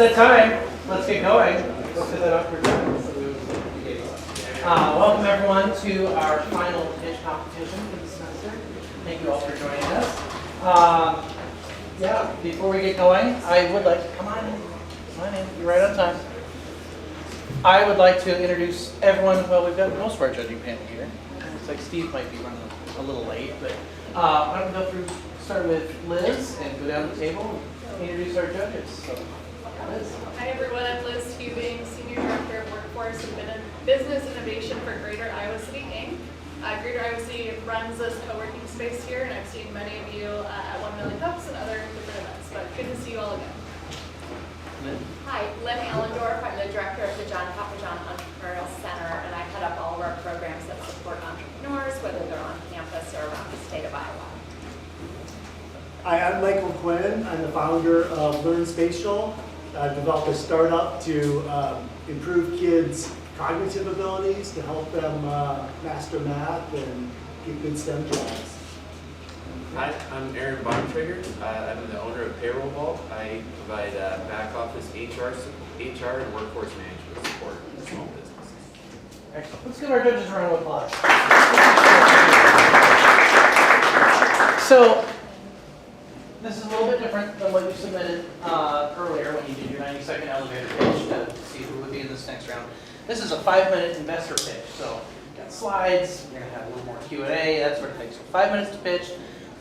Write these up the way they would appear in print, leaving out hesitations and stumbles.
It's that time. Let's get going. Let's set that up for time. Welcome everyone to our final pitch competition for the semester. Thank you all for joining us. Yeah, before we get going, I would like to come on in. You're right on time. I would like to introduce everyone. Well, we've got most of our judging panel here. Looks like Steve might be running a little late, but why don't we go through? Start with Liz and go down the table and introduce our judges. So, Liz. Hi everyone, I'm Liz Hubing, Senior Director of Workforce and Business Innovation for Greater Iowa City, Inc. Greater Iowa City runs this co-working space here, and I've seen many of you at 1 Million Cups and other different events, but good to see you all again. Lynn. Hi, Lynn Allendorf. I'm the director of the John Papajohn Entrepreneurial Center, and I head up all of our programs that support entrepreneurs, whether they're on campus or around the state of Iowa. Hi, I'm Michael Quinn. I'm the founder of Learn Spatial. I've developed a startup to improve kids' cognitive abilities, to help them master math and get good STEM jobs. Hi, I'm Aaron Bontrager. I'm the owner of Payroll Vault. I provide back office HR and workforce management support to small businesses. Excellent. Let's give our judges a round of applause. So, this is a little bit different than what you submitted earlier when you did your 90-second elevator pitch to see who would be in this next round. This is a 5-minute investor pitch. So, we've got slides, we're going to have a little more Q&A, that sort of thing. So, 5 minutes to pitch,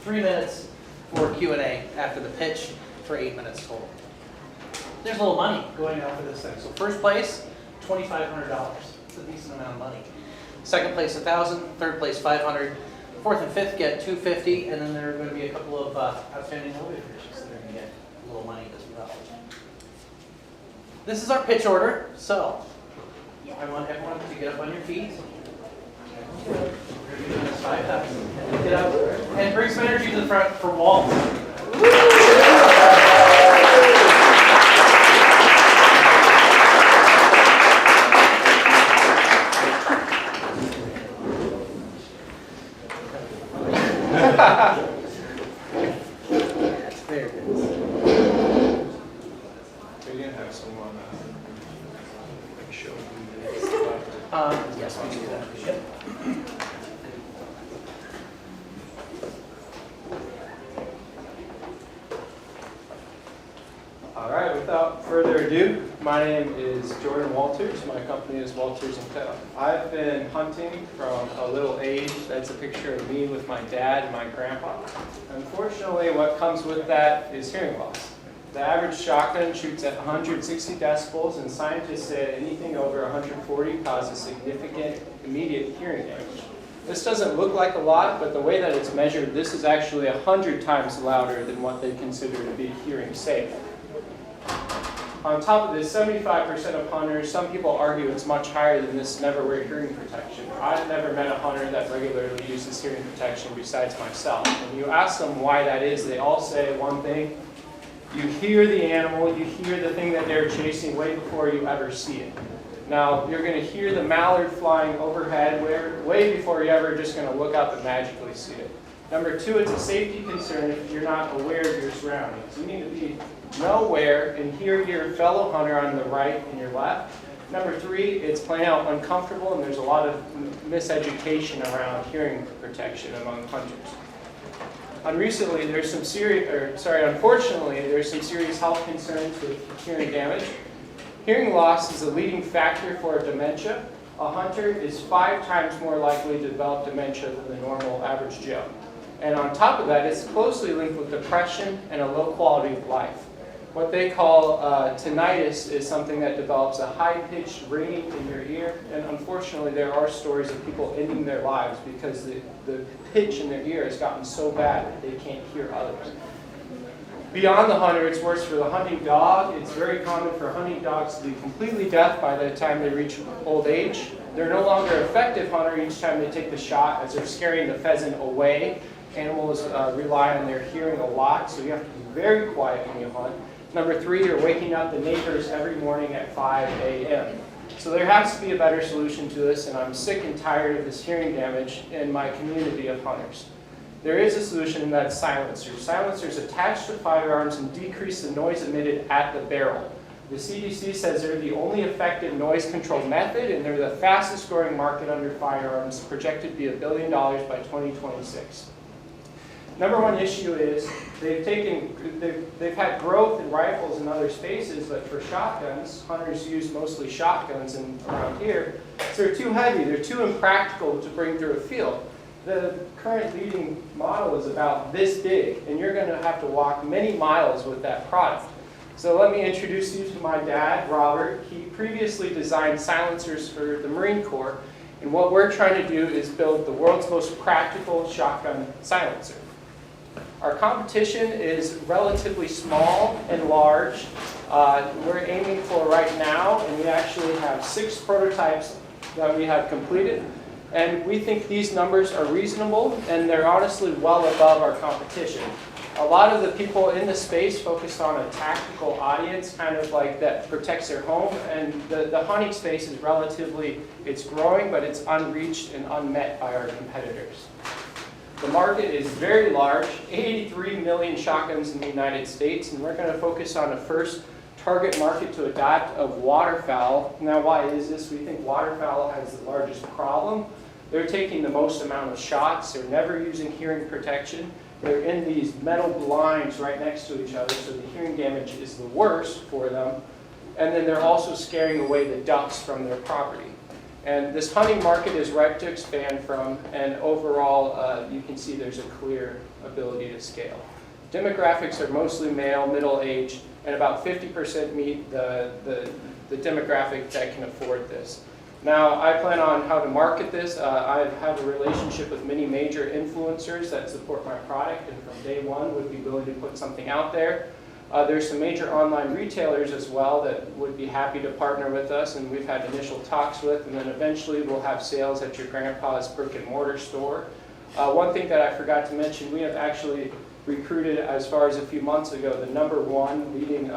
3 minutes for Q&A after the pitch for 8 minutes total. There's a little money going out for this thing. So, first place, $2,500. It's a decent amount of money. Second place, $1,000. Third place, $500. Fourth and fifth get $250, and then there are going to be a couple of outstanding elevator pitches that are going to get a little money as well. This is our pitch order, so I want everyone to get up on your feet. We're going to do this 5,000. Get up and bring some energy to the front for Walt. That's very good. We didn't have someone show Yes, we can do that. Yep. All right, without further ado, my name is Jordan Walters. My company is Walters & Co. I've been hunting from a little age. That's a picture of me with my dad and my grandpa. Unfortunately, what comes with that is hearing loss. The average shotgun shoots at 160 decibels, and scientists say anything over 140 causes significant immediate hearing damage. This doesn't look like a lot, but the way that it's measured, this is actually 100 times louder than what they consider to be hearing safe. On top of this, 75% of hunters, some people argue it's much higher than this, never wear hearing protection. I've never met a hunter that regularly uses hearing protection besides myself. When you ask them why that is, they all say one thing: you hear the animal, you hear the thing that they're chasing way before you ever see it. Now, you're going to hear the mallard flying overhead way before you're ever just going to look up and magically see it. Number two, it's a safety concern if you're not aware of your surroundings. You need to know where and hear your fellow hunter on the right and your left. Number three, it's plain out uncomfortable, and there's a lot of miseducation around hearing protection among hunters. Unfortunately, there's some serious health concerns with hearing damage. Hearing loss is a leading factor for dementia. A hunter is 5 times more likely to develop dementia than the normal average Joe. And on top of that, it's closely linked with depression and a low quality of life. What they call tinnitus is something that develops a high-pitched ringing in your ear, and unfortunately there are stories of people ending their lives because the pitch in their ear has gotten so bad that they can't hear others. Beyond the hunter, it's worse for the hunting dog. It's very common for hunting dogs to be completely deaf by the time they reach old age. They're no longer an effective hunter each time they take the shot, as they're scaring the pheasant away. Animals rely on their hearing a lot, so you have to be very quiet when you hunt. Number three, you're waking up the neighbors every morning at 5 a.m. So there has to be a better solution to this, and I'm sick and tired of this hearing damage in my community of hunters. There is a solution, and that's silencers. Silencers attach to firearms and decrease the noise emitted at the barrel. The CDC says they're the only effective noise control method, and they're the fastest growing market under firearms, projected to be $1 billion by 2026. Number one issue is they've had growth in rifles and other spaces, but for shotguns, hunters use mostly shotguns around here, so they're too heavy, they're too impractical to bring through a field. The current leading model is about this big, and you're going to have to walk many miles with that product. So let me introduce you to my dad, Robert. He previously designed silencers for the Marine Corps, and what we're trying to do is build the world's most practical shotgun silencer. Our competition is relatively small and large. We're aiming for right now, and we actually have 6 prototypes that we have completed. And we think these numbers are reasonable, and they're honestly well above our competition. A lot of the people in the space focus on a tactical audience, kind of like that protects their home, and the hunting space is relatively, it's growing, but it's unreached and unmet by our competitors. The market is very large, 83 million shotguns in the United States, and we're going to focus on a first target market to adopt of waterfowl. Now, why is this? We think waterfowl has the largest problem. They're taking the most amount of shots. They're never using hearing protection. They're in these metal blinds right next to each other, so the hearing damage is the worst for them. And then they're also scaring away the ducks from their property. And this hunting market is ripe to expand from, and overall, you can see there's a clear ability to scale. Demographics are mostly male, middle-aged, and about 50% meet the demographic that can afford this. Now, I plan on how to market this. I have a relationship with many major influencers that support my product, and from day one would be willing to put something out there. There's some major online retailers as well that would be happy to partner with us, and we've had initial talks with, and then eventually we'll have sales at your grandpa's brick and mortar store. One thing that I forgot to mention, we have actually recruited, as far as a few months ago, the #1 leading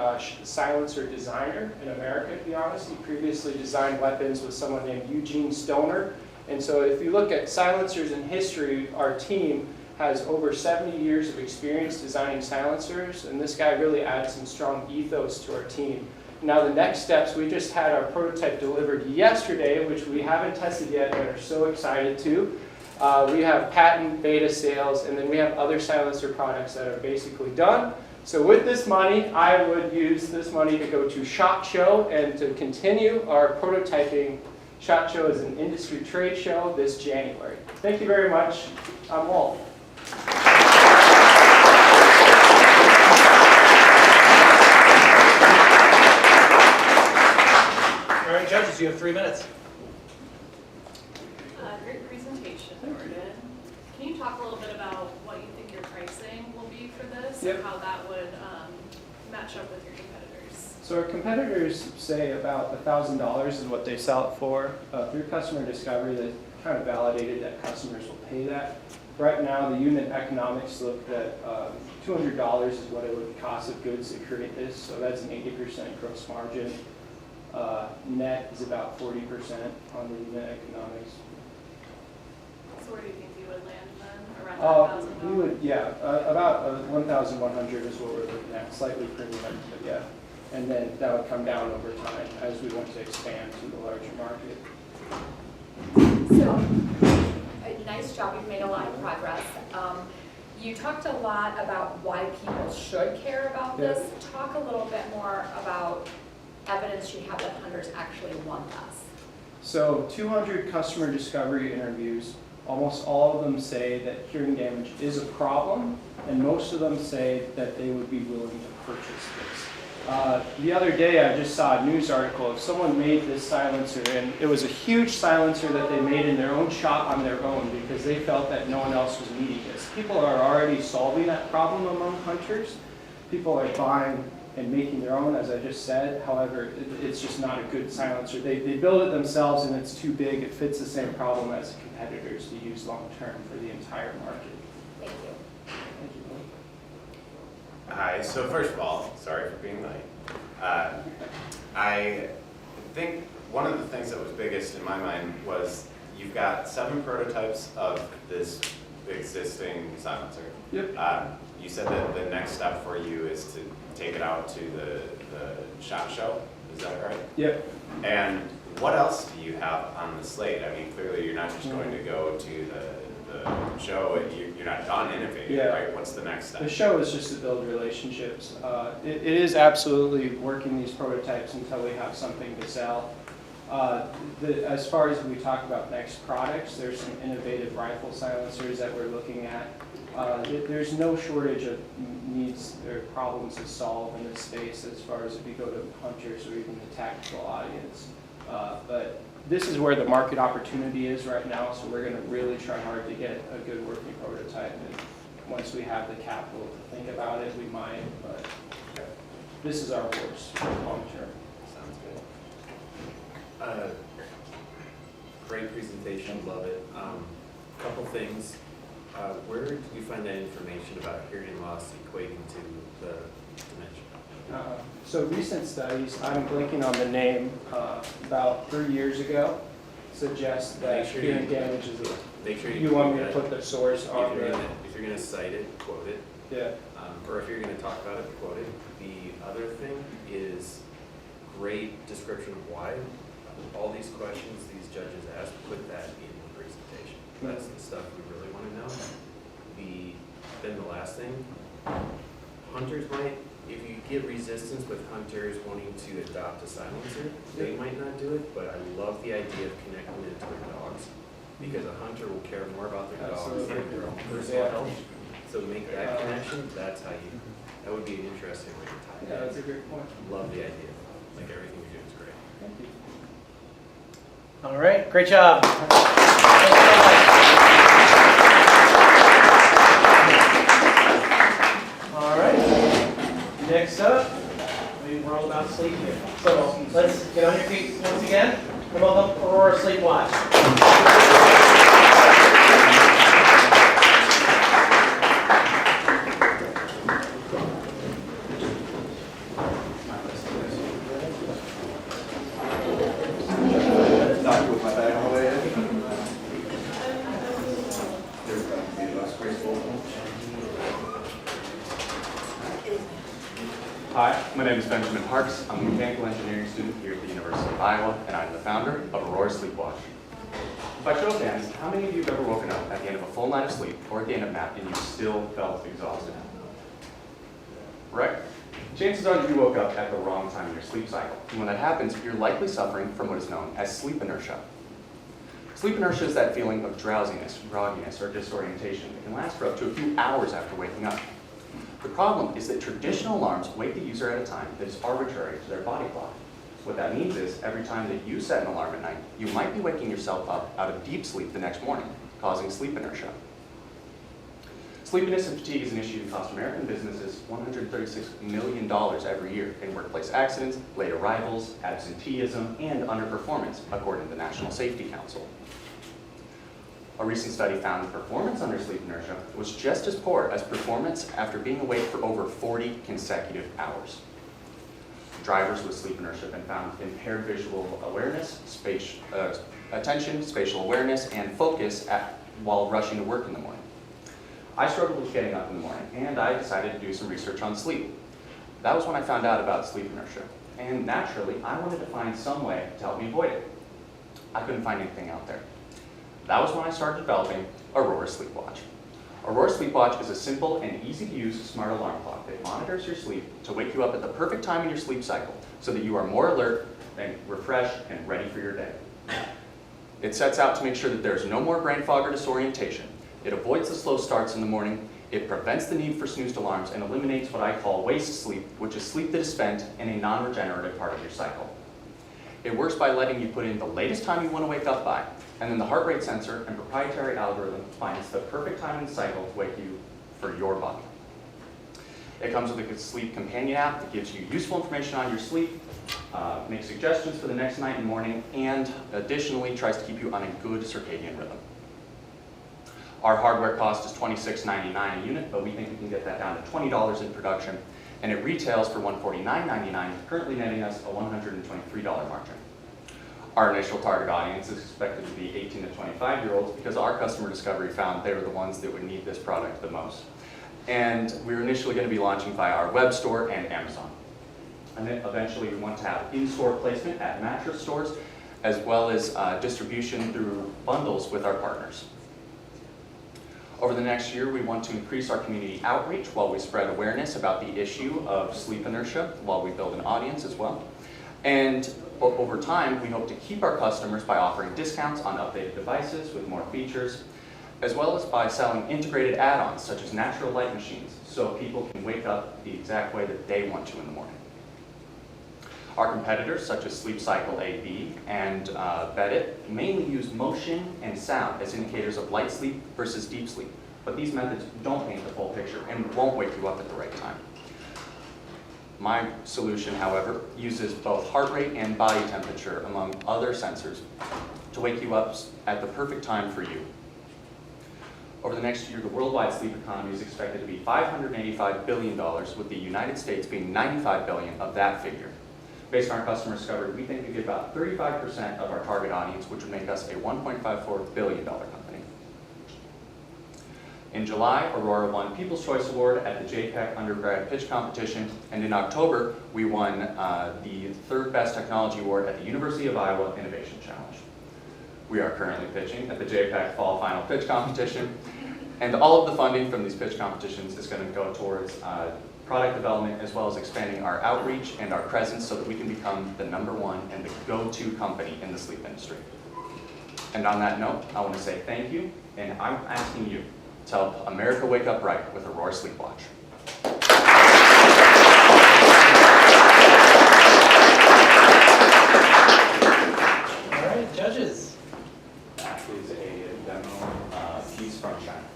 silencer designer in America, to be honest. He previously designed weapons with someone named Eugene Stoner. And so if you look at silencers in history, our team has over 70 years of experience designing silencers, and this guy really adds some strong ethos to our team. Now the next steps, we just had our prototype delivered yesterday, which we haven't tested yet and are so excited to. We have patent beta sales, and then we have other silencer products that are basically done. So with this money, I would use this money to go to SHOT Show and to continue our prototyping. SHOT Show is an industry trade show this January. Thank you very much. I'm Walt. All right, judges, you have 3 minutes. Great presentation, Jordan. Can you talk a little bit about what you think your pricing will be for this? Yep. And how that would match up with your competitors? So our competitors say about $1,000 is what they sell it for. Through customer discovery, they kind of validated that customers will pay that. Right now, the unit economics look at $200 is what it would cost of goods to create this, so that's an 80% gross margin. Net is about 40% on the unit economics. So where do you think you would land then? Around $1,000? We would, yeah, about 1,100 is what we're looking at, slightly premium, but yeah. And then that would come down over time as we want to expand to the larger market. So, nice job, you've made a lot of progress. You talked a lot about why people should care about this. Talk a little bit more about evidence you have that hunters actually want us. So 200 customer discovery interviews, almost all of them say that hearing damage is a problem, and most of them say that they would be willing to purchase this. The other day I just saw a news article of someone made this silencer, and it was a huge silencer that they made in their own shop on their own because they felt that no one else was needing this. People are already solving that problem among hunters. People are buying and making their own, as I just said. However, it's just not a good silencer. They build it themselves and it's too big. It fits the same problem as competitors to use long term for the entire market. Thank you. Thank you. Hi, so first of all, sorry for being late. I think one of the things that was biggest in my mind was you've got 7 prototypes of this existing silencer. Yep. You said that the next step for you is to take it out to the SHOT Show, is that right? Yep. And what else do you have on the slate? I mean, clearly you're not just going to go to the show, you're not done innovating, Yeah. right? What's the next step? The show is just to build relationships. It is absolutely working these prototypes until we have something to sell. As far as we talk about next products, there's some innovative rifle silencers that we're looking at. There's no shortage of needs or problems to solve in this space as far as if you go to hunters or even the tactical audience. But this is where the market opportunity is right now, so we're going to really try hard to get a good working prototype. And once we have the capital to think about it, we might, but this is our horse long term. Sounds good. Great presentation, love it. Couple things. Where did you find that information about hearing loss equating to the dementia? So recent studies, I'm blanking on the name, about 3 years ago, suggest that Make sure hearing you- damage is a, Make sure you want me to that. put the source on the, If you're gonna cite it, quote it. yeah. Or if you're gonna talk about it, quote it. The other thing is great description of why all these questions these judges ask, put that in the presentation. That's the stuff we really wanna know. Then the last thing, hunters might, if you get resistance with hunters wanting to adopt a silencer, they might not do it, but I love the idea of connecting it to their dogs, because a hunter will care more about their dogs Absolutely. than their own personal Yeah. health. So make that connection, that's how you, that would be an interesting way to tie Yeah, it that's a great point. in. Love the idea, like everything you do is great. Thank you. All right, great job. Thanks so much. All right, next up, we're all about sleep here. So let's get on your feet once again and welcome Aurora Sleep Watch. Doctor with my bag on the way in. Hi, my name is Benjamin Parks. I'm a mechanical engineering student here at the University of Iowa, and I'm the founder of Aurora Sleep Watch. By show of hands, how many of you have ever woken up at the end of a full night of sleep or at the end of a nap and you still felt exhausted? Right? Chances are that you woke up at the wrong time in your sleep cycle. And when that happens, you're likely suffering from what is known as sleep inertia. Sleep inertia is that feeling of drowsiness, grogginess, or disorientation that can last for up to a few hours after waking up. The problem is that traditional alarms wake the user at a time that is arbitrary to their body clock. What that means is every time that you set an alarm at night, you might be waking yourself up out of deep sleep the next morning, causing sleep inertia. Sleepiness and fatigue is an issue that costs American businesses $136 million every year in workplace accidents, late arrivals, absenteeism, and underperformance, according to the National Safety Council. A recent study found that performance under sleep inertia was just as poor as performance after being awake for over 40 consecutive hours. Drivers with sleep inertia have been found with impaired visual awareness, attention, spatial awareness, and focus while rushing to work in the morning. I struggled with getting up in the morning, and I decided to do some research on sleep. That was when I found out about sleep inertia, and naturally, I wanted to find some way to help me avoid it. I couldn't find anything out there. That was when I started developing Aurora Sleep Watch. Aurora Sleep Watch is a simple and easy-to-use smart alarm clock that monitors your sleep to wake you up at the perfect time in your sleep cycle so that you are more alert and refreshed and ready for your day. It sets out to make sure that there's no more brain fog or disorientation. It avoids the slow starts in the morning. It prevents the need for snoozed alarms and eliminates what I call waste sleep, which is sleep that is spent in a non-regenerative part of your cycle. It works by letting you put in the latest time you want to wake up by, and then the heart rate sensor and proprietary algorithm finds the perfect time in the cycle to wake you for your body. It comes with a sleep companion app that gives you useful information on your sleep, makes suggestions for the next night and morning, and additionally tries to keep you on a good circadian rhythm. Our hardware cost is $26.99 a unit, but we think we can get that down to $20 in production, and it retails for $149.99, currently netting us a $123 margin. Our initial target audience is expected to be 18 to 25-year-olds because our customer discovery found they were the ones that would need this product the most. And we're initially going to be launching via our web store and Amazon. And then eventually we want to have in-store placement at mattress stores, as well as distribution through bundles with our partners. Over the next year, we want to increase our community outreach while we spread awareness about the issue of sleep inertia, while we build an audience as well. And over time, we hope to keep our customers by offering discounts on updated devices with more features, as well as by selling integrated add-ons such as natural light machines, so people can wake up the exact way that they want to in the morning. Our competitors, such as Sleep Cycle AB and Bedit, mainly use motion and sound as indicators of light sleep versus deep sleep. But these methods don't paint the full picture and won't wake you up at the right time. My solution, however, uses both heart rate and body temperature, among other sensors, to wake you up at the perfect time for you. Over the next year, the worldwide sleep economy is expected to be $585 billion, with the United States being $95 billion of that figure. Based on our customer discovery, we think we get about 35% of our target audience, which would make us a $1.54 billion company. In July, Aurora won People's Choice Award at the JPEC Undergrad Pitch Competition, and in October, we won the third Best Technology Award at the University of Iowa Innovation Challenge. We are currently pitching at the JPEC Fall Final Pitch Competition, and all of the funding from these pitch competitions is going to go towards product development, as well as expanding our outreach and our presence so that we can become the #1 and the go-to company in the sleep industry. And on that note, I want to say thank you, and I'm asking you to help America wake up right with Aurora Sleep Watch. All right, judges. That is a demo piece from China.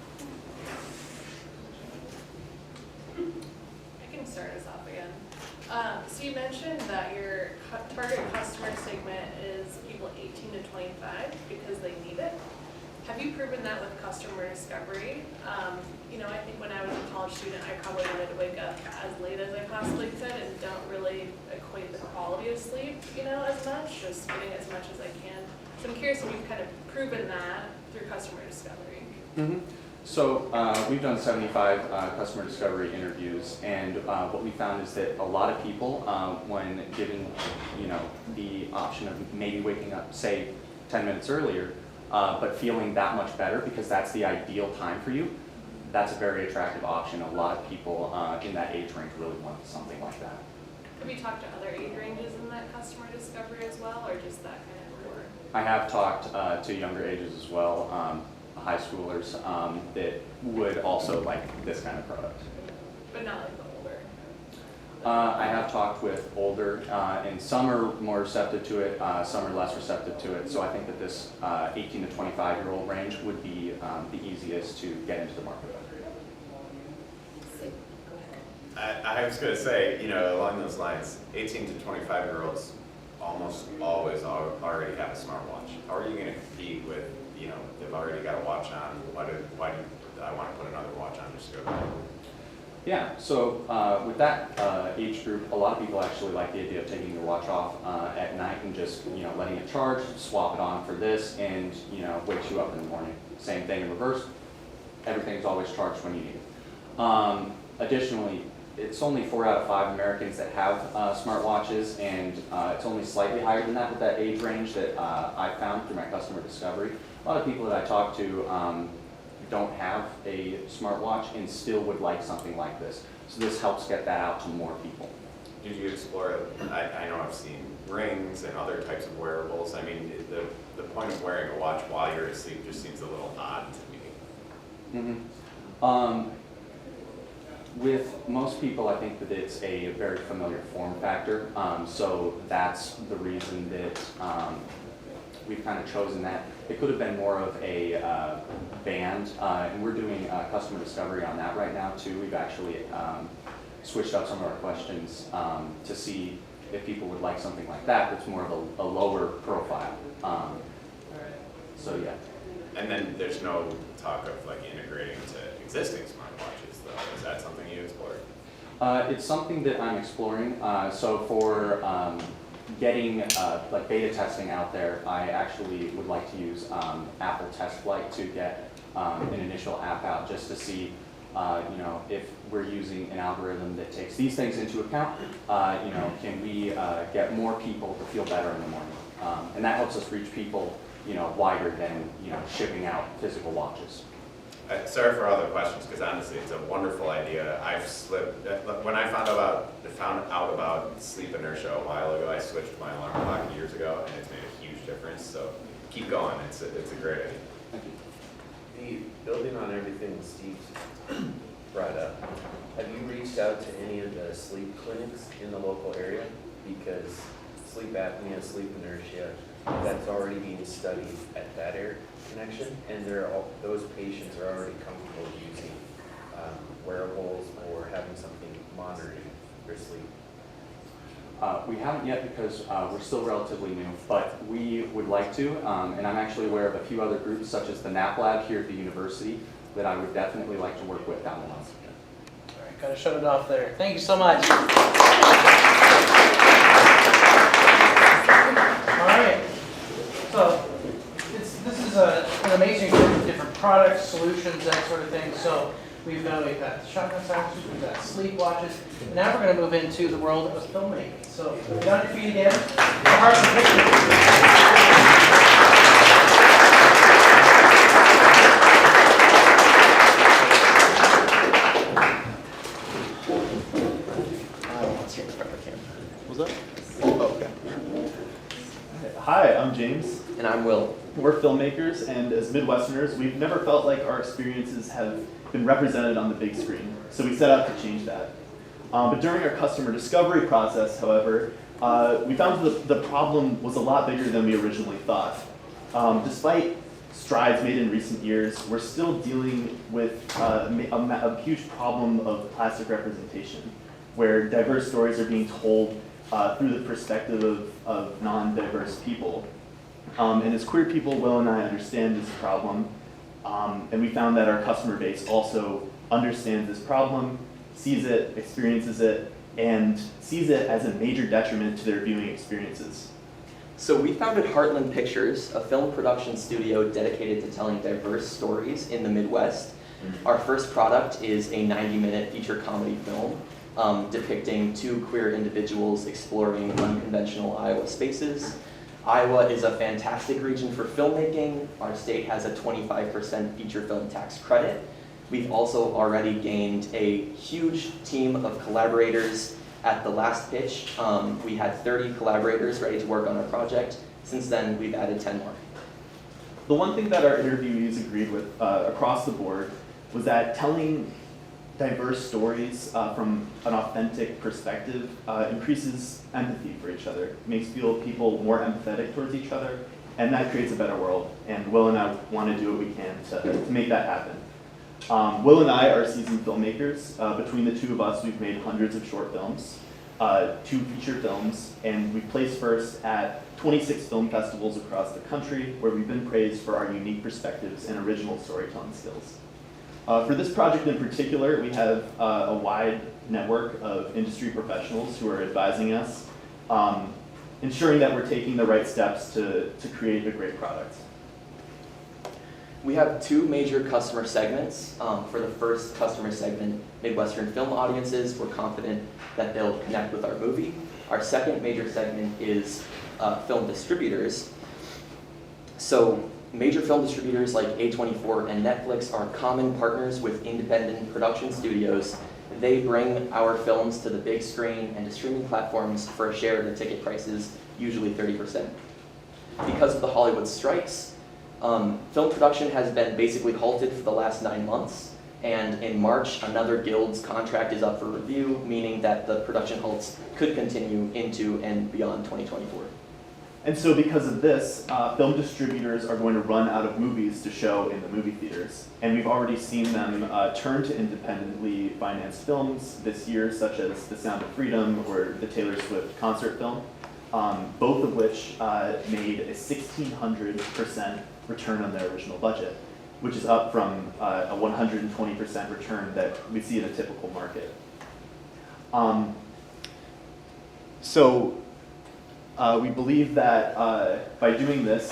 I can start us off again. So you mentioned that your target customer segment is people 18 to 25 because they need it. Have you proven that with customer discovery? I think when I was a college student, I probably wanted to wake up as late as I possibly could and don't really equate the quality of sleep, as much, just getting as much as I can. So I'm curious if you've kind of proven that through customer discovery. Mm-hmm. So we've done 75 customer discovery interviews, and what we found is that a lot of people, when given, the option of maybe waking up, say, 10 minutes earlier, but feeling that much better because that's the ideal time for you, that's a very attractive option. A lot of people in that age range really want something like that. Have you talked to other age ranges in that customer discovery as well, or just that kind of core? I have talked to younger ages as well, high schoolers that would also like this kind of product. But not like the older? I have talked with older, and some are more receptive to it, some are less receptive to it. So I think that this 18 to 25-year-old range would be the easiest to get into the market. I was going to say, along those lines, 18 to 25-year-olds almost always already have a smartwatch. How are you going to compete with, they've already got a watch on, why do I want to put another watch on just to go? Yeah, so with that age group, a lot of people actually like the idea of taking your watch off at night and just, letting it charge, swap it on for this, and, wakes you up in the morning. Same thing in reverse. Everything's always charged when you need it. Additionally, it's only 4 out of 5 Americans that have smartwatches, and it's only slightly higher than that with that age range that I found through my customer discovery. A lot of people that I talk to don't have a smartwatch and still would like something like this. So this helps get that out to more people. Did you explore it? I know I've seen rings and other types of wearables. I mean, the point of wearing a watch while you're asleep just seems a little odd to me. Mm-hmm. With most people, I think that it's a very familiar form factor. So that's the reason that we've kind of chosen that. It could have been more of a band, and we're doing customer discovery on that right now too. We've actually switched up some of our questions to see if people would like something like that that's more of a lower profile. So yeah. And then there's no talk of like integrating to existing smartwatches though. Is that something you explored? It's something that I'm exploring. So for getting like beta testing out there, I actually would like to use Apple Test Flight to get an initial app out just to see If we're using an algorithm that takes these things into account, can we get more people to feel better in the morning? And that helps us reach people, wider than, shipping out physical watches. Sorry for all the questions, because honestly, it's a wonderful idea. I've slipped, when I found out about sleep inertia a while ago, I switched my alarm clock years ago, and it's made a huge difference, so keep going, it's a great idea. Thank you. Building on everything Steve brought up, have you reached out to any of the sleep clinics in the local area? Because sleep apnea, sleep inertia, that's already being studied at that connection, and those patients are already comfortable using wearables or having something monitoring their sleep. We haven't yet because we're still relatively new, but we would like to, and I'm actually aware of a few other groups such as the NAP Lab here at the university that I would definitely like to work with down the line. All right, gotta shut it off there. Thank you so much. All right, so this is an amazing group of different products, solutions, that sort of thing. So we've got shotgun sandwiches, we've got sleep watches, and now we're going to move into the world of filmmaking. So get on your feet again. The heart of the picture. Hi, I'm James. And I'm Will. We're filmmakers, and as Midwesterners, we've never felt like our experiences have been represented on the big screen, so we set out to change that. But during our customer discovery process, however, we found that the problem was a lot bigger than we originally thought. Despite strides made in recent years, we're still dealing with a huge problem of plastic representation, where diverse stories are being told through the perspective of non-diverse people. And as queer people, Will and I understand this problem, and we found that our customer base also understands this problem, sees it, experiences it, and sees it as a major detriment to their viewing experiences. So we founded Heartland Pictures, a film production studio dedicated to telling diverse stories in the Midwest. Our first product is a 90-minute feature comedy film depicting two queer individuals exploring unconventional Iowa spaces. Iowa is a fantastic region for filmmaking. Our state has a 25% feature film tax credit. We've also already gained a huge team of collaborators. At the last pitch, we had 30 collaborators ready to work on our project. Since then, we've added 10 more. The one thing that our interviewees agreed with across the board was that telling diverse stories from an authentic perspective increases empathy for each other, makes people more empathetic towards each other, and that creates a better world. And Will and I want to do what we can to make that happen. Will and I are seasoned filmmakers. Between the two of us, we've made hundreds of short films, 2 feature films, and we've placed first at 26 film festivals across the country, where we've been praised for our unique perspectives and original storytelling skills. For this project in particular, we have a wide network of industry professionals who are advising us, ensuring that we're taking the right steps to create a great product. We have 2 major customer segments. For the first customer segment, Midwestern film audiences, we're confident that they'll connect with our movie. Our second major segment is film distributors. So major film distributors like A24 and Netflix are common partners with independent production studios. They bring our films to the big screen and to streaming platforms for a share of the ticket prices, usually 30%. Because of the Hollywood strikes, film production has been basically halted for the last 9 months, and in March, another guild's contract is up for review, meaning that the production halts could continue into and beyond 2024. And so because of this, film distributors are going to run out of movies to show in the movie theaters. And we've already seen them turn to independently financed films this year, such as The Sound of Freedom or the Taylor Swift concert film, both of which made a 1,600% return on their original budget, which is up from a 120% return that we see in a typical market. We believe that by doing this,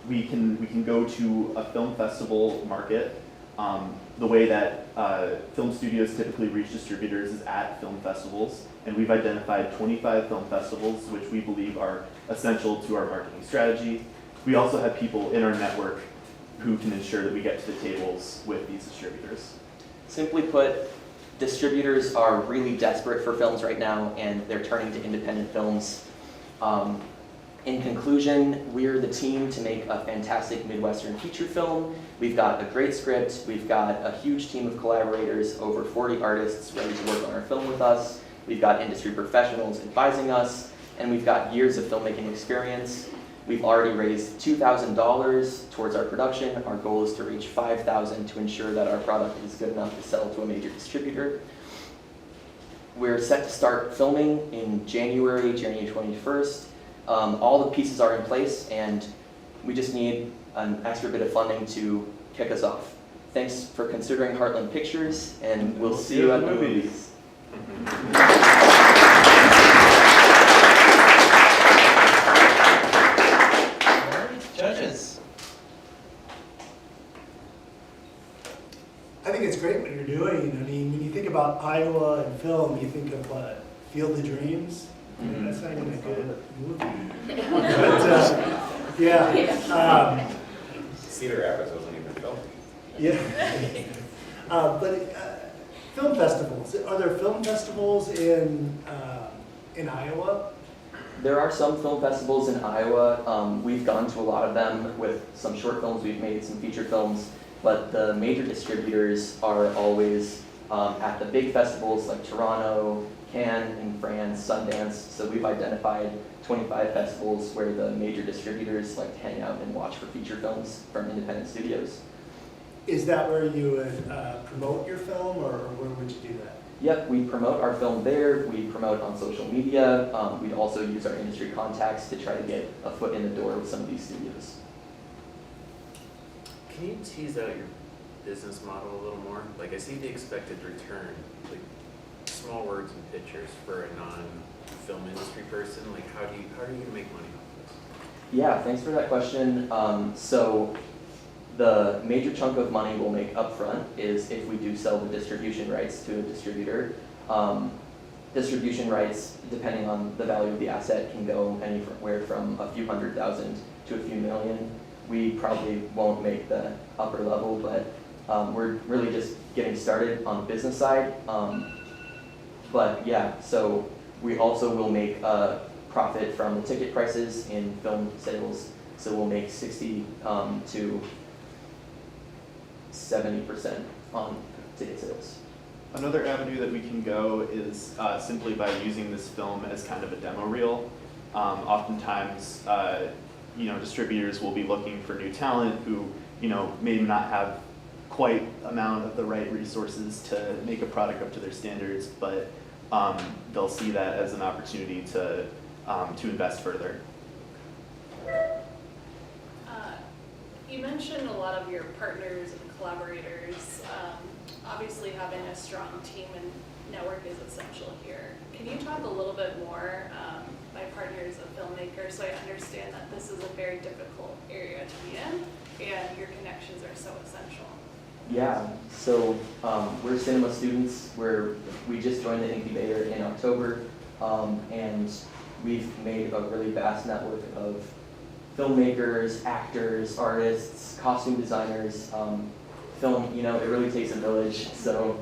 we can go to a film festival market The way that film studios typically reach distributors is at film festivals, and we've identified 25 film festivals which we believe are essential to our marketing strategy. We also have people in our network who can ensure that we get to the tables with these distributors. Simply put, distributors are really desperate for films right now, and they're turning to independent films. In conclusion, we're the team to make a fantastic Midwestern feature film. We've got a great script, we've got a huge team of collaborators, over 40 artists ready to work on our film with us. We've got industry professionals advising us, and we've got years of filmmaking experience. We've already raised $2,000 towards our production. Our goal is to reach $5,000 to ensure that our product is good enough to sell to a major distributor. We're set to start filming in January 21st. All the pieces are in place, and we just need an extra bit of funding to kick us off. Thanks for considering Heartland Pictures, and we'll see you at the movies. Judges. I think it's great what you're doing. I mean, when you think about Iowa and film, you think of what? Field of Dreams? Mhm. That's not even a good movie. But, yeah. Cedar Rapids wasn't even filmed. Film festivals. Are there film festivals in Iowa? There are some film festivals in Iowa. We've gone to a lot of them with some short films. We've made some feature films, but the major distributors are always at the big festivals like Toronto, Cannes in France, Sundance. So we've identified 25 festivals where the major distributors like to hang out and watch for feature films from independent studios. Is that where you would promote your film, or where would you do that? Yep, we promote our film there. We promote on social media. We'd also use our industry contacts to try to get a foot in the door with some of these studios. Can you tease out your business model a little more? Like, I see the expected return, like small words and pictures for a non-film industry person. Like, how are you gonna make money off this? Yeah, thanks for that question. So the major chunk of money we'll make upfront is if we do sell the distribution rights to a distributor. Distribution rights, depending on the value of the asset, can go anywhere from a few $100,000 to a few million. We probably won't make the upper level, but we're really just getting started on the business side. But yeah, so we also will make a profit from the ticket prices in film sales. So we'll make 60 to 70% on ticket sales. Another avenue that we can go is simply by using this film as kind of a demo reel. Oftentimes, distributors will be looking for new talent who, may not have quite amount of the right resources to make a product up to their standards, but they'll see that as an opportunity to invest further. You mentioned a lot of your partners and collaborators. Obviously, having a strong team and network is essential here. Can you talk a little bit more? My partner is a filmmaker, so I understand that this is a very difficult area to be in, and your connections are so essential. Yeah, so we're cinema students. We just joined the incubator in October, and we've made a really vast network of filmmakers, actors, artists, costume designers. Film, it really takes a village. So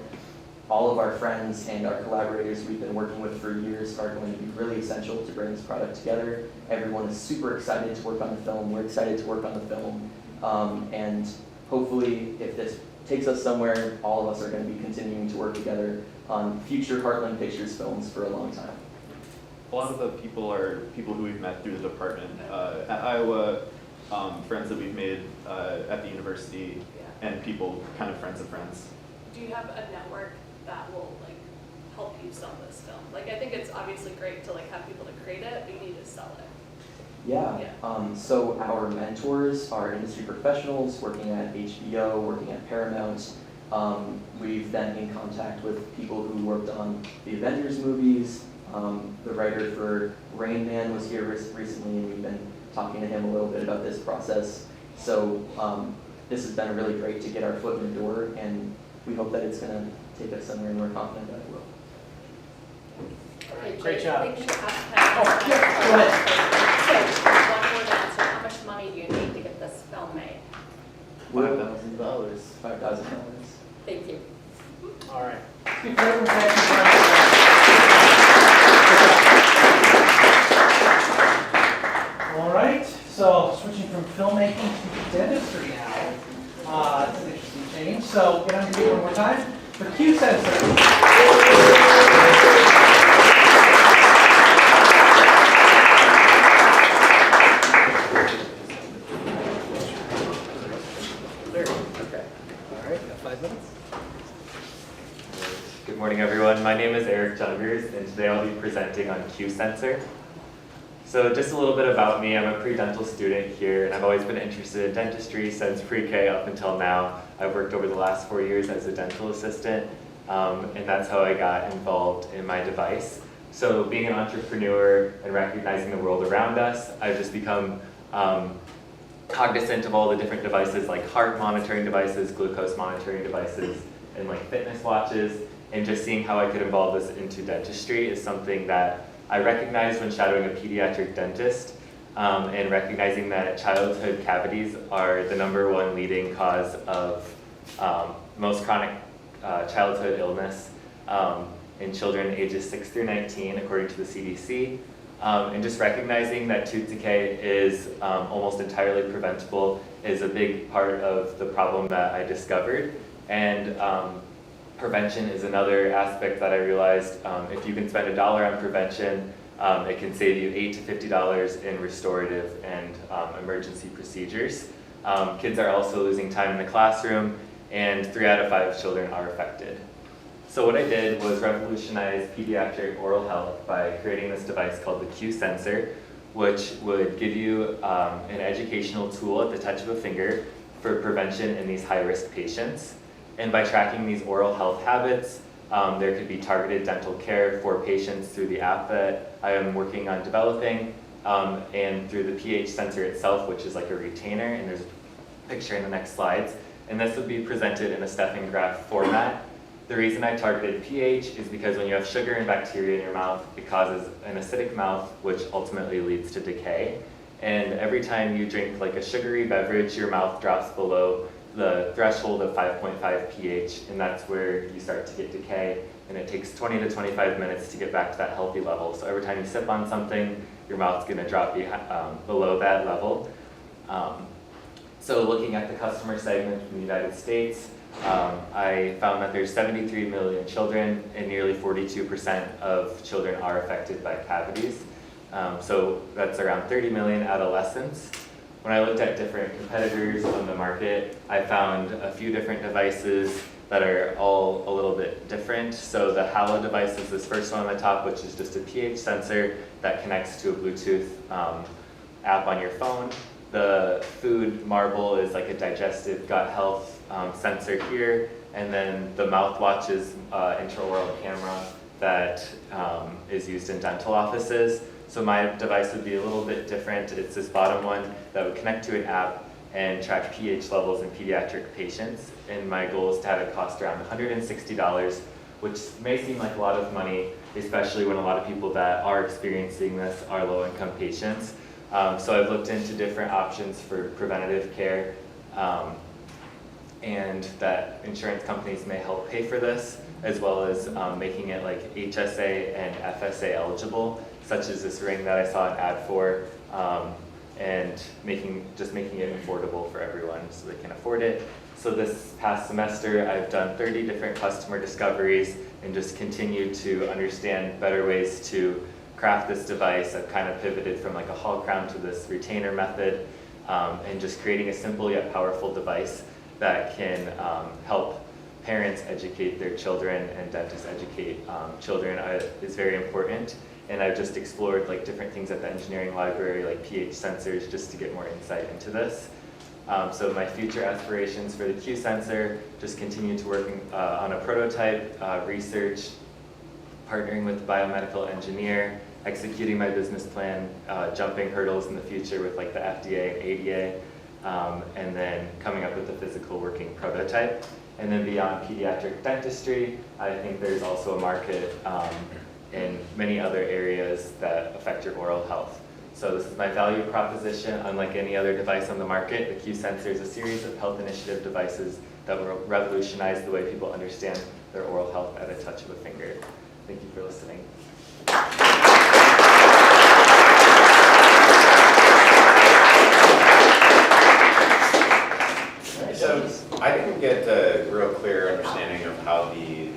all of our friends and our collaborators we've been working with for years are going to be really essential to bring this product together. Everyone is super excited to work on the film. We're excited to work on the film. And hopefully, if this takes us somewhere, all of us are going to be continuing to work together on future Heartland Pictures films for a long time. A lot of the people are people who we've met through the department at Iowa, friends that we've made at the university, and people kind of friends of friends. Do you have a network that will help you sell this film? I think it's obviously great to have people to create it, but you need to sell it. Yeah. So our mentors are industry professionals working at HBO, working at Paramount. We've been in contact with people who worked on the Avengers movies. The writer for Rain Man was here recently, and we've been talking to him a little bit about this process. So this has been really great to get our foot in the door, and we hope that it's going to take us somewhere, and we're confident that it will. All right, great job. Thank you. Oh, yeah, go ahead. So, one word answer, how much money do you need to get this film made? $5,000. $5,000. Thank you. All right. All right, so switching from filmmaking to dentistry now. It's an interesting change. So get on your feet one more time. For Q sensor. Okay. All right, got 5 minutes. Good morning, everyone. My name is Eric Jungers, and today I'll be presenting on Q-Sensor. So just a little bit about me. I'm a pre-dental student here, and I've always been interested in dentistry since pre-K up until now. I've worked over the last 4 years as a dental assistant, and that's how I got involved in my device. So being an entrepreneur and recognizing the world around us, I've just become cognizant of all the different devices like heart monitoring devices, glucose monitoring devices, and like fitness watches, and just seeing how I could involve this into dentistry is something that I recognized when shadowing a pediatric dentist, and recognizing that childhood cavities are the #1 leading cause of most chronic childhood illness in children ages 6 through 19, according to the CDC. And just recognizing that tooth decay is almost entirely preventable is a big part of the problem that I discovered. And prevention is another aspect that I realized. If you can spend $1 on prevention, it can save you $8 to $50 in restorative and emergency procedures. Kids are also losing time in the classroom, and 3 out of 5 children are affected. So what I did was revolutionize pediatric oral health by creating this device called the Q-Sensor, which would give you an educational tool at the touch of a finger for prevention in these high-risk patients. And by tracking these oral health habits, there could be targeted dental care for patients through the app that I am working on developing, and through the pH sensor itself, which is like a retainer, and there's a picture in the next slides. And this would be presented in a Stefan graph format. The reason I targeted pH is because when you have sugar and bacteria in your mouth, it causes an acidic mouth, which ultimately leads to decay. And every time you drink like a sugary beverage, your mouth drops below the threshold of 5.5 pH, and that's where you start to get decay. And it takes 20 to 25 minutes to get back to that healthy level. So every time you sip on something, your mouth's gonna drop below that level. So looking at the customer segment in the United States, I found that there's 73 million children, and nearly 42% of children are affected by cavities. So that's around 30 million adolescents. When I looked at different competitors on the market, I found a few different devices that are all a little bit different. So the Halo device is this first one on the top, which is just a pH sensor that connects to a Bluetooth app on your phone. The Food Marble is like a digestive gut health sensor here, and then the mouthwatch is intraoral camera that is used in dental offices. So my device would be a little bit different. It's this bottom one that would connect to an app and track pH levels in pediatric patients. And my goal is to have it cost around $160, which may seem like a lot of money, especially when a lot of people that are experiencing this are low-income patients. So I've looked into different options for preventative care, and that insurance companies may help pay for this, as well as making it like HSA and FSA eligible, such as this ring that I saw an ad for, and making it affordable for everyone so they can afford it. So this past semester, I've done 30 different customer discoveries and just continued to understand better ways to craft this device. I've kind of pivoted from like a Hall crown to this retainer method, and just creating a simple yet powerful device that can help parents educate their children and dentists educate children is very important. And I've just explored like different things at the engineering library, like pH sensors, just to get more insight into this. So my future aspirations for the Q sensor, just continue to work on a prototype, research, partnering with a biomedical engineer, executing my business plan, jumping hurdles in the future with like the FDA and ADA, and then coming up with a physical working prototype. And then beyond pediatric dentistry, I think there's also a market in many other areas that affect your oral health. So this is my value proposition. Unlike any other device on the market, the Q Sensor is a series of health initiative devices that will revolutionize the way people understand their oral health at a touch of a finger. Thank you for listening. So I didn't get a real clear understanding of how the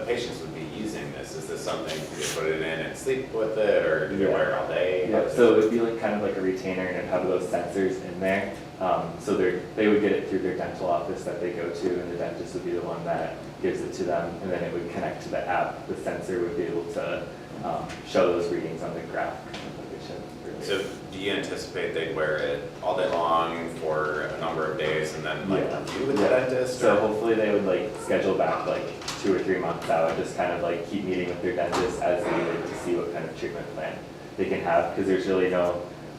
patients would be using this. Is this something you put it in and sleep with it, or do they wear it all day? Yeah, so it would be like kind of like a retainer and it'd have those sensors in there. So they would get it through their dental office that they go to, and the dentist would be the one that gives it to them, and then it would connect to the app. The sensor would be able to show those readings on the graph. So do you anticipate they'd wear it all day long for a number of days and then like review with the dentist? So hopefully they would like schedule back like 2 or 3 months out and just kind of like keep meeting with their dentist as needed to see what kind of treatment plan they can have, because there's really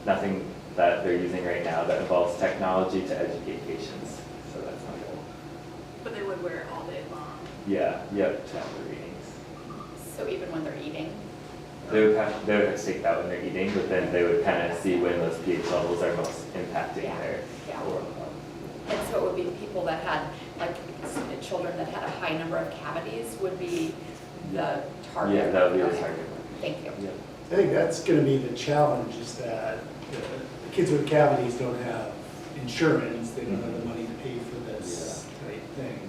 nothing that they're using right now that involves technology to educate patients. So that's my goal. But they would wear it all day long. Yeah, yep, to have the readings. So even when they're eating? They would have to take that when they're eating, but then they would kind of see when those pH levels are most impacting their oral health. And so it would be people that had, like, children that had a high number of cavities would be the target? Yeah, that would be the Okay. target. Thank you. Yeah. I think that's going to be the challenge, is that the kids with cavities don't have insurance, they don't have the money to pay for this type thing.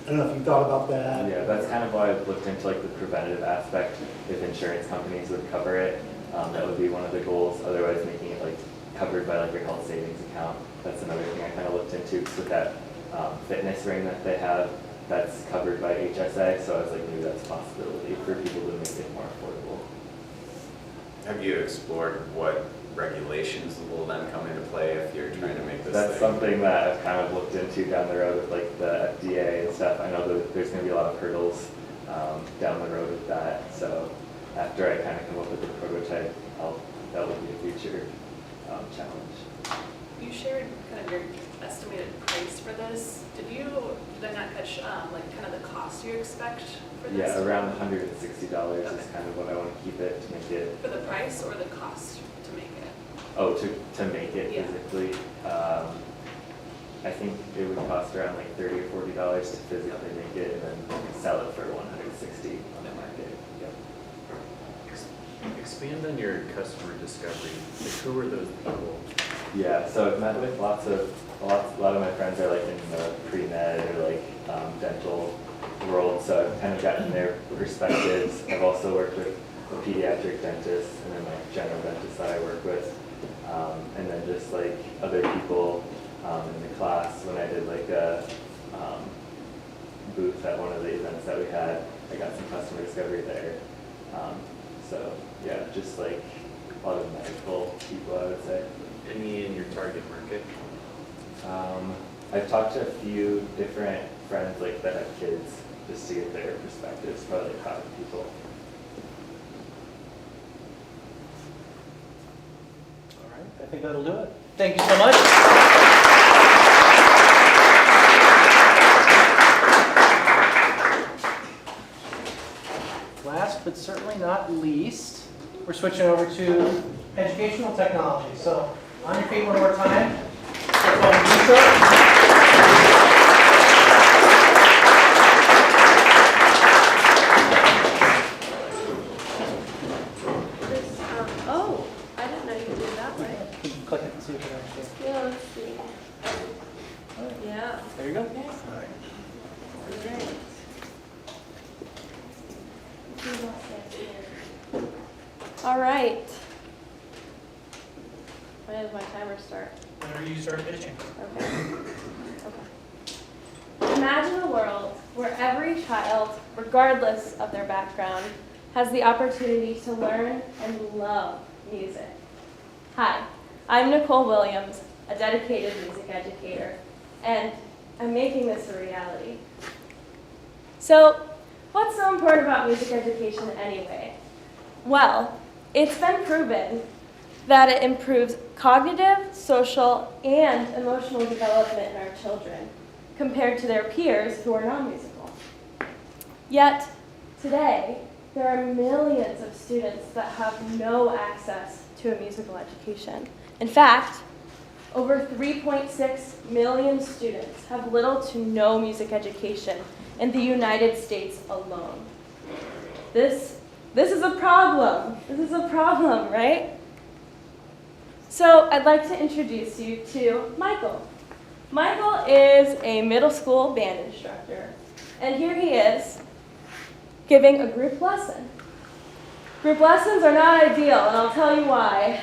I don't know if you thought about that. Yeah, that's kind of why I've looked into like the preventative aspect. If insurance companies would cover it, that would be one of the goals. Otherwise, making it like covered by like your health savings account. That's another thing I kind of looked into. Because with that fitness ring that they have, that's covered by HSA. So I was like, maybe that's a possibility for people to make it more affordable. Have you explored what regulations will then come into play if you're trying to make this That's thing? something that I've kind of looked into down the road with like the FDA and stuff. I know that there's going to be a lot of hurdles down the road with that. So after I kind of come up with a prototype, that will be a future challenge. You shared kind of your estimated price for this. Did I not catch like kind of the cost you expect for this? Yeah, around $160 is kind of what I want to keep it to make it. For the price or the cost to make it? Oh, to make it physically. I think it would cost around like $30 or $40 to physically make it, and then sell it for $160 on the market. Yep. Expand on your customer discovery. Like, who are those people? Yeah, so I've met with a lot of my friends are like in the pre-med or like dental world, so I've kind of gotten their perspectives. I've also worked with a pediatric dentist and then like general dentist that I work with, and then just like other people in the class. When I did like a booth at one of the events that we had, I got some customer discovery there. So yeah, just like a lot of medical people, I would say. Any in your target market? I've talked to a few different friends like that have kids, just to get their perspectives, probably like 5 people. All right, I think that'll do it. Thank you so much. Last but certainly not least, we're switching over to educational technology. So on your feet one more time. Oh, I didn't know you could do it that way. Click it and see if it actually. Yeah, let's see. Yeah. There you go. Okay. Great. All right. When does my timer start? Whenever you start pitching. Okay. Imagine a world where every child, regardless of their background, has the opportunity to learn and love music. Hi, I'm Nicole Williams, a dedicated music educator, and I'm making this a reality. So, what's so important about music education anyway? Well, it's been proven that it improves cognitive, social, and emotional development in our children compared to their peers who are non-musical. Yet, today, there are millions of students that have no access to a musical education. In fact, over 3.6 million students have little to no music education in the United States alone. This is a problem. This is a problem, right? So I'd like to introduce you to Michael. Michael is a middle school band instructor, and here he is giving a group lesson. Group lessons are not ideal, and I'll tell you why.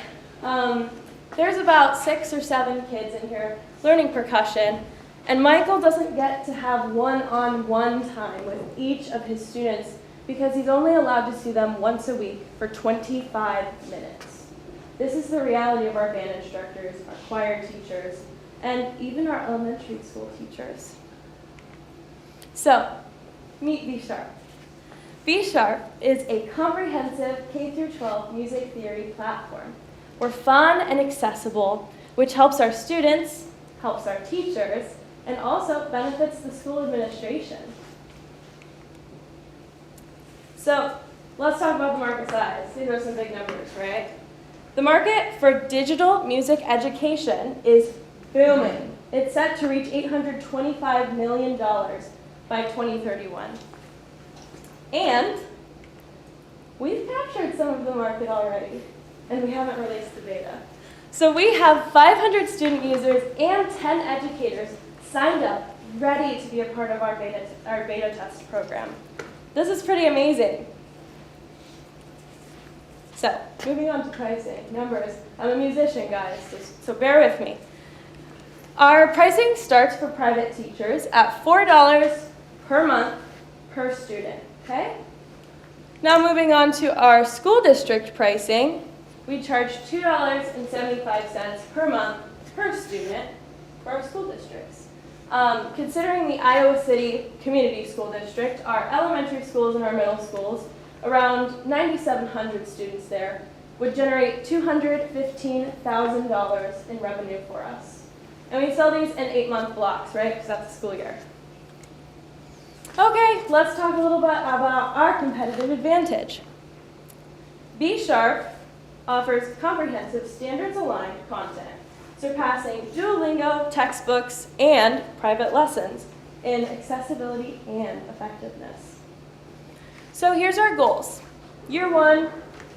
There's about 6 or 7 kids in here learning percussion, and Michael doesn't get to have one-on-one time with each of his students because he's only allowed to see them once a week for 25 minutes. This is the reality of our band instructors, our choir teachers, and even our elementary school teachers. So, meet B Sharp. B Sharp is a comprehensive K-12 music theory platform. We're fun and accessible, which helps our students, helps our teachers, and also benefits the school administration. So, let's talk about the market size. These are some big numbers, right? The market for digital music education is booming. It's set to reach $825 million by 2031. And we've captured some of the market already, and we haven't released the data. So we have 500 student users and 10 educators signed up, ready to be a part of our beta test program. This is pretty amazing. So, moving on to pricing, numbers. I'm a musician, guys, so bear with me. Our pricing starts for private teachers at $4 per month per student, okay? Now moving on to our school district pricing, we charge $2.75 per month per student for our school districts. Considering the Iowa City Community School District, our elementary schools and our middle schools, around 9,700 students there, would generate $215,000 in revenue for us. And we sell these in 8-month blocks, right? Because that's the school year. Okay, let's talk a little bit about our competitive advantage. B Sharp offers comprehensive standards-aligned content, surpassing Duolingo, textbooks, and private lessons in accessibility and effectiveness. So here's our goals. Year 1,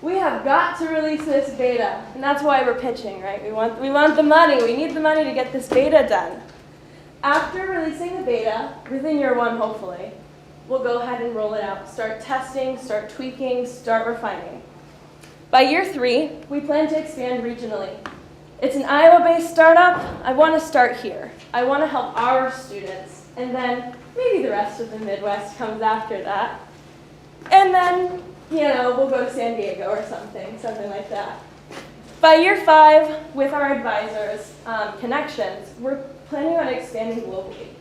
we have got to release this beta, and that's why we're pitching, right? We want the money. We need the money to get this beta done. After releasing the beta, within year 1 hopefully, we'll go ahead and roll it out. Start testing, start tweaking, start refining. By year 3, we plan to expand regionally. It's an Iowa-based startup. I want to start here. I want to help our students, and then maybe the rest of the Midwest comes after that. And then, we'll go to San Diego or something like that. By year 5, with our advisors' connections, we're planning on expanding globally.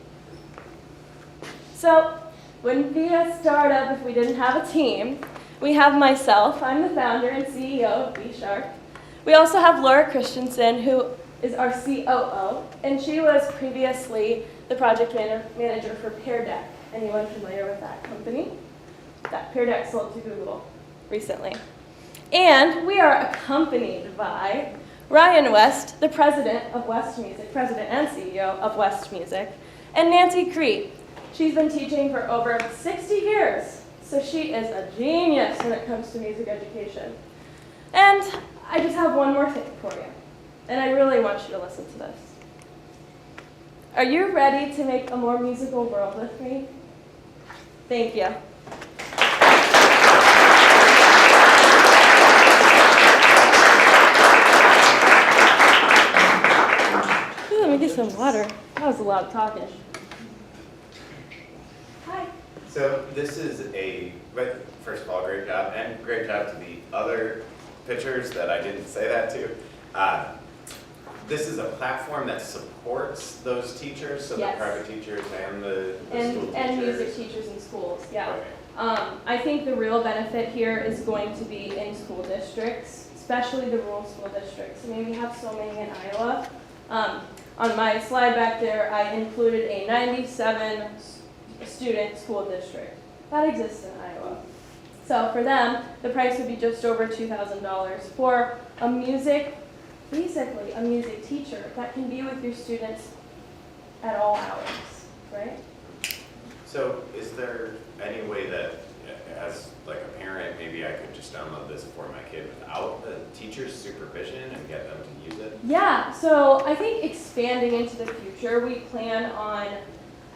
So, wouldn't be a startup if we didn't have a team. We have myself, I'm the founder and CEO of B Sharp. We also have Laura Christensen, who is our COO, and she was previously the project manager for Pear Deck. Anyone familiar with that company? That Pear Deck sold to Google recently. And we are accompanied by Ryan West, the president of West Music, president and CEO of West Music, and Nancy Crete. She's been teaching for over 60 years, so she is a genius when it comes to music education. And I just have one more thing for you, and I really want you to listen to this. Are you ready to make a more musical world with me? Thank you. Let me get some water. That was a lot of talking. Hi. So this is but first of all, great job, and great job to the other pitchers that I didn't say that to. This is a platform that supports those teachers, so Yes. the private teachers and the school teachers. And music teachers in schools, yeah. Okay. I think the real benefit here is going to be in school districts, especially the rural school districts. I mean, we have so many in Iowa. On my slide back there, I included a 97 student school district. That exists in Iowa. So for them, the price would be just over $2,000 for a basically a music teacher that can be with your students at all hours, right? So is there any way that, as like a parent, maybe I could just download this for my kid without the teacher's supervision and get them to use it? Yeah, so I think expanding into the future, we plan on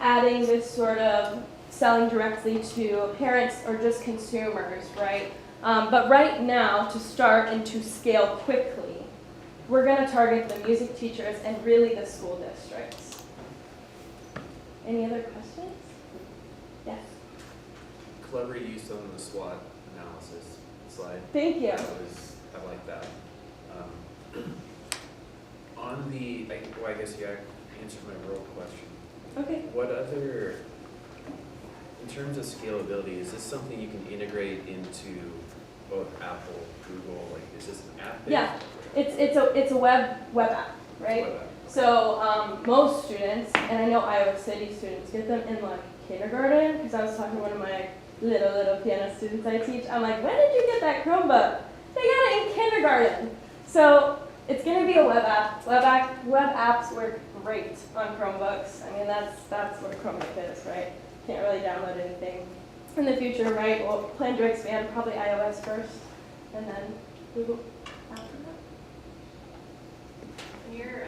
adding this sort of selling directly to parents or just consumers, right? But right now, to start and to scale quickly, we're going to target the music teachers and really the school districts. Any other questions? Yes. Clever use on the SWOT analysis slide. Thank you. I like that. On the, I guess you answered my real question. Okay. What other, in terms of scalability, is this something you can integrate into both Apple, Google? Like, is this an app? Yeah, it's a web app, right? Web app. So most students, and I know Iowa City students, get them in like kindergarten, because I was talking to one of my little piano students I teach. I'm like, when did you get that Chromebook? They got it in kindergarten. So it's going to be a web app. Web apps work great on Chromebooks. I mean, that's what Chromebook is, right? Can't really download anything. In the future, right, we'll plan to expand probably iOS first, and then Google after that. In your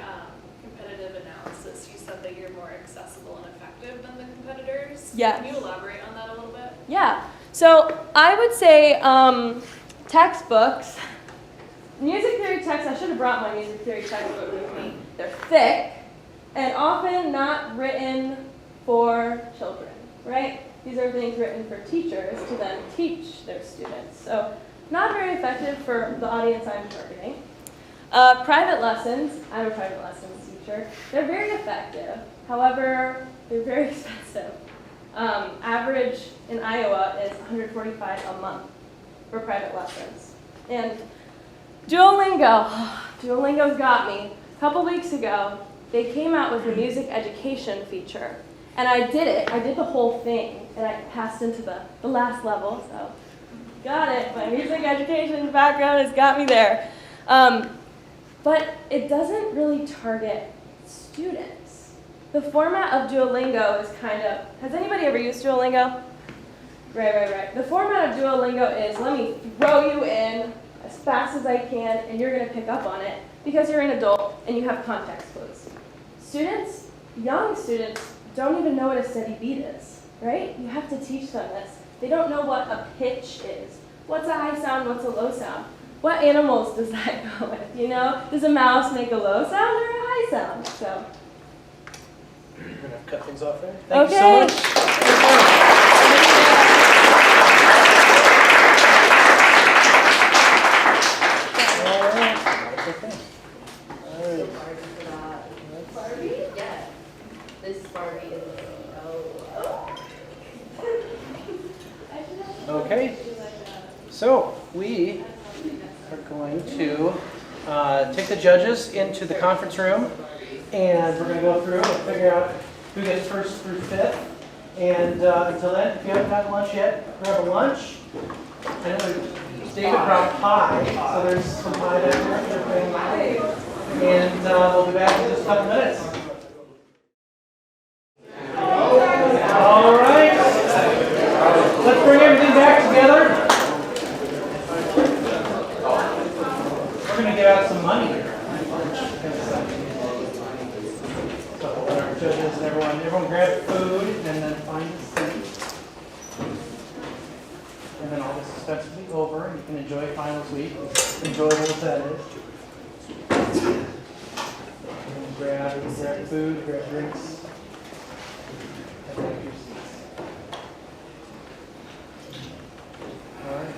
competitive analysis, you said that you're more accessible and effective than the competitors. Yes. Can you elaborate on that a little bit? Yeah, so I would say textbooks, music theory texts, I should have brought my music theory textbook with me. They're thick and often not written for children, right? These are things written for teachers to then teach their students. So not very effective for the audience I'm targeting. Private lessons, I'm a private lessons teacher. They're very effective. However, they're very expensive. Average in Iowa is $145 a month for private lessons. And Duolingo's got me. A couple weeks ago, they came out with a music education feature. And I did it. I did the whole thing. And I passed into the last level. So got it. My music education background has got me there. But it doesn't really target students. The format of Duolingo is kind of, has anybody ever used Duolingo? Right. The format of Duolingo is, let me throw you in as fast as I can, and you're going to pick up on it because you're an adult and you have context clues. Students, young students, don't even know what a steady beat is, right? You have to teach them this. They don't know what a pitch is. What's a high sound, what's a low sound? What animals does that go with, you know? Does a mouse make a low sound or a high sound? So. We're going to cut things off there. Thank you so much. Okay, so we are going to take the judges into the conference room, and we're going to go through and figure out who gets first through fifth. And until then, if you haven't had lunch yet, grab a lunch. I know David brought pie, so there's some pie back there. And we'll be back in just a couple minutes. All right. Let's bring everything back together. We're going to get out some money here. So our judges and everyone grab food and then find a seat. And then all this stuff will be over and you can enjoy finals week, enjoyable as that is. And grab food, grab drinks. And grab your seats. All right.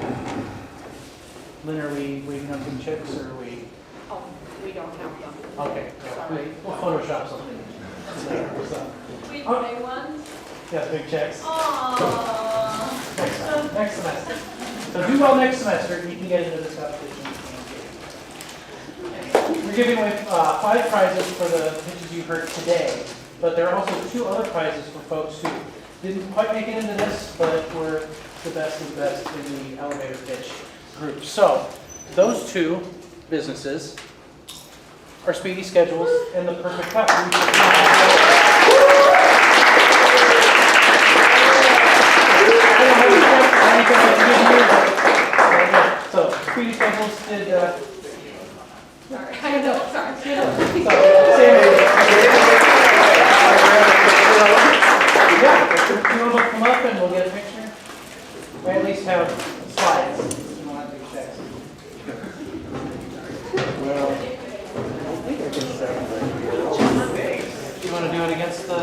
Lynn, are we waiting on some chips or are we? Oh, we don't have them. Okay. We'll Photoshop something. We big ones? Yeah, big checks. Aww. Next semester. So do well next semester. You can get into this competition. We're giving away 5 prizes for the pitches you heard today, but there are also 2 other prizes for folks who didn't quite make it into this, but were the best of the best in the elevator pitch group. So those 2 businesses are Speedy Schedules and the Perfect Cup. So Speedy Schedules did. Sorry, I know, sorry. Yeah, you want to come up and we'll get a picture? Or at least have slides. You don't have to get text. Well, I think I can say. You want to do it against the?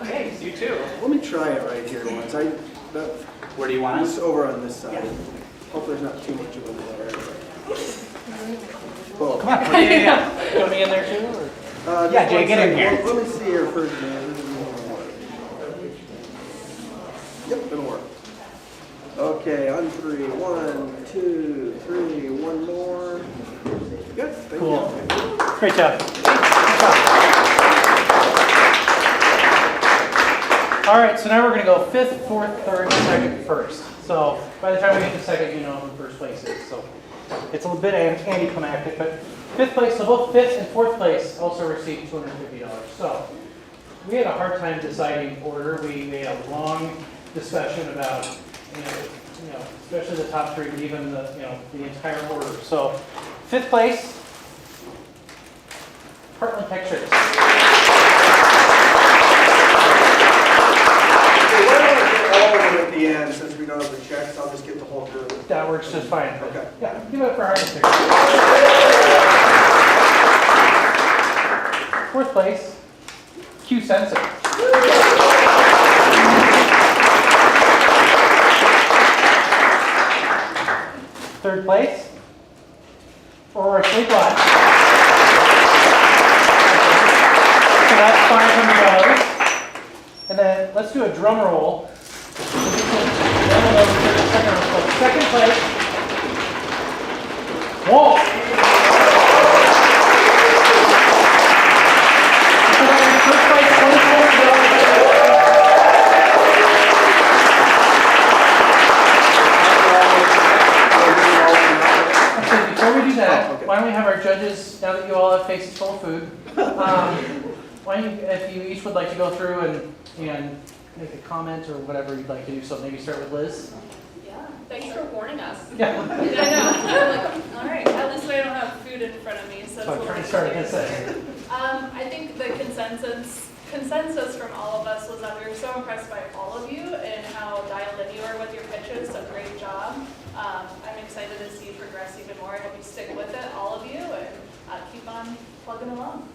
Hey, you too. Let me try it right here once. Where do you want Just over on this side. Hope there's not too much of a glare. Cool. Come on. Yeah. You want me in there too? Or? Yeah, Jay, get in here. Let me see here first, man. Yep, it'll work. Okay, on 3. 1, 2, 3. One more. Good. Thank Cool. you. Great job. All right, so now we're going to go 5th, 4th, 3rd, 2nd, 1st. So by the time we get to 2nd, you know who 1st place is. So it's a little bit anticlimactic, but 5th place, so both 5th and 4th place also received $250. So we had a hard time deciding order. We had a long discussion about, you know, especially the top 3, but even the entire order. So 5th place, Heartland Pictures. Why don't I get all of them at the end since we don't have the checks? I'll just get the whole group. That works just fine. Okay. Yeah, give it up for Heartland Pictures. 4th place, Q Sensor. 3rd place, Aurora Sleep Lodge. So that's $500. And then let's do a drum roll. Second place, Walt. First place, $24. Okay, before we do that, why don't we have our judges, now that you all have faces full of food, why don't you, if you each would like to go through and make a comment or whatever you'd like to do, so maybe start with Liz. Yeah, thanks for warning us. Yeah. I know. All right, at least I don't have food in front of me, so it's a So I'm little trying to start easier. against that. I think the consensus from all of us was that we were so impressed by all of you and how dialed in you are with your pitches. So great job. I'm excited to see you progress even more. I hope you stick with it, all of you, and keep on plugging along.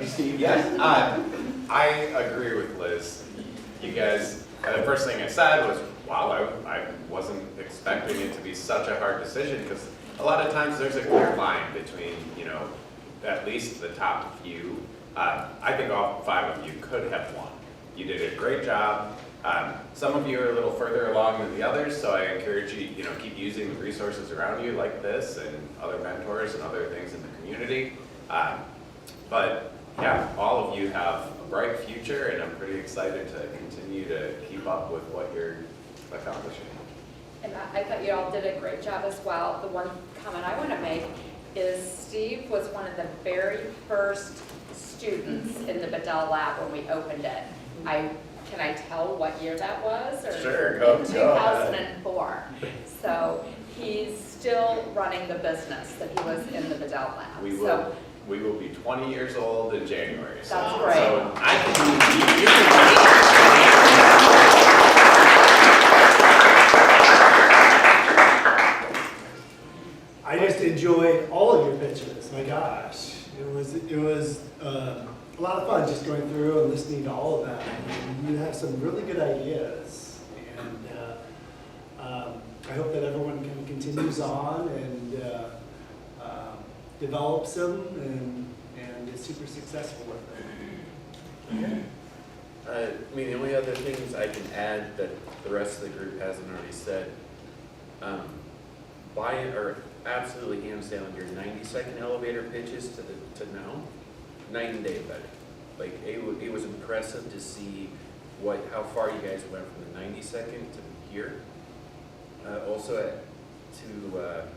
Steve. Yes, I agree with Liz. You guys, the first thing I said was, wow, I wasn't expecting it to be such a hard decision, because a lot of times there's a clear line between, you know, at least the top few. I think all 5 of you could have won. You did a great job. Some of you are a little further along than the others, so I encourage you, you know, keep using the resources around you like this and other mentors and other things in the community. But yeah, all of you have a bright future, and I'm pretty excited to continue to keep up with what you're accomplishing. And I thought you all did a great job as well. The one comment I want to make is Steve was one of the very first students in the Bedell Lab when we opened it. Can I tell what year that was? Or Sure, go ahead. 2004. So he's still running the business that he was in the Bedell Lab. We will be 20 years old in January. So, That's great. So I I just enjoyed all of your pitches. My gosh, it was a lot of fun just going through and listening to all of them. And you have some really good ideas, and I hope that everyone kind of continues on and develops them and is super successful with them. I mean, the only other things I can add that the rest of the group hasn't already said, absolutely hands down, your 90-second elevator pitches to now, night and day better. Like, it was impressive to see how far you guys went from the 90-second to here. Also,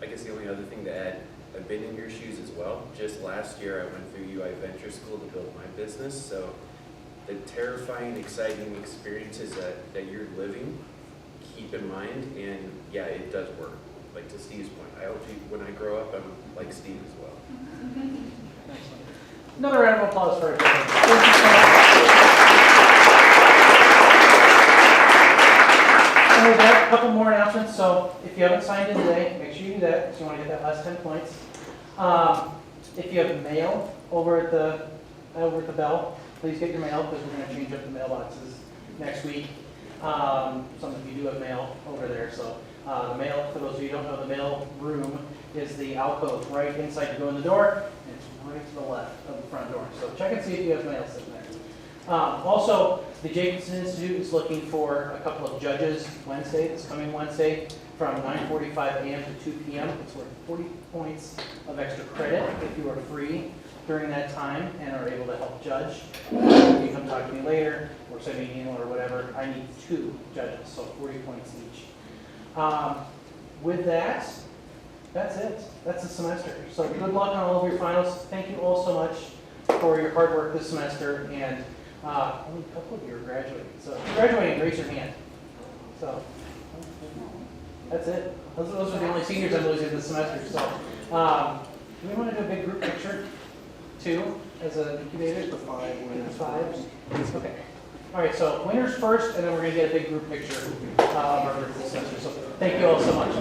I guess the only other thing to add, I've been in your shoes as well. Just last year, I went through UI Venture School to build my business, so the terrifying, exciting experiences that you're living, keep in mind, and yeah, it does work. Like to Steve's point, I hope when I grow up, I'm like Steve as well. Another round of applause for everyone. And with that, a couple more announcements. So if you haven't signed in today, make sure you do that because you want to get that last 10 points. If you have mail over at the bell, please get your mail because we're going to change up the mailboxes next week. Some of you do have mail over there. So the mail, for those of you who don't know, the mail room is the alcove right inside. You go in the door, and it's right to the left of the front door. So check and see if you have mail sitting there. Also, the Jacobson Institute is looking for a couple of judges this coming Wednesday, from 9:45 a.m. to 2 p.m. It's worth 40 points of extra credit if you are free during that time and are able to help judge. If you come talk to me later or send me an email or whatever, I need 2 judges, so 40 points each. With that, that's it. That's the semester. So good luck on all of your finals. Thank you all so much for your hard work this semester, and only a couple of you are graduating. So if you're graduating, raise your hand. So that's it. Those are the only seniors I'm losing this semester. So do we want to do a big group picture too as an incubator? The 5 winners. 5? Okay. All right, so winners first, and then we're going to get a big group picture of our group this semester. So thank you all so much.